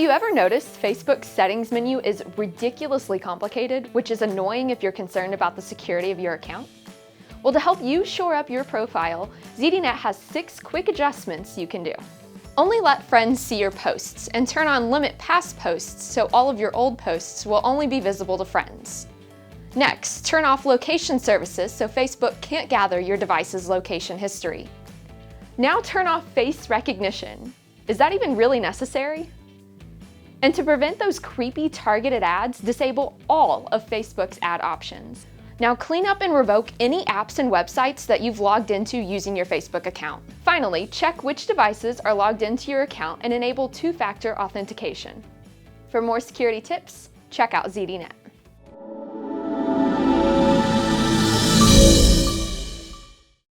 Have you ever noticed Facebook's settings menu is ridiculously complicated, which is annoying if you're concerned about the security of your account? Well, to help you shore up your profile, ZDNet has 6 quick adjustments you can do. Only let friends see your posts and turn on Limit Past Posts so all of your old posts will only be visible to friends. Next, turn off location services so Facebook can't gather your device's location history. Now turn off face recognition. Is that even really necessary? And to prevent those creepy targeted ads, disable all of Facebook's ad options. Now clean up and revoke any apps and websites that you've logged into using your Facebook account. Finally, check which devices are logged into your account and enable two-factor authentication. For more security tips, check out ZDNet.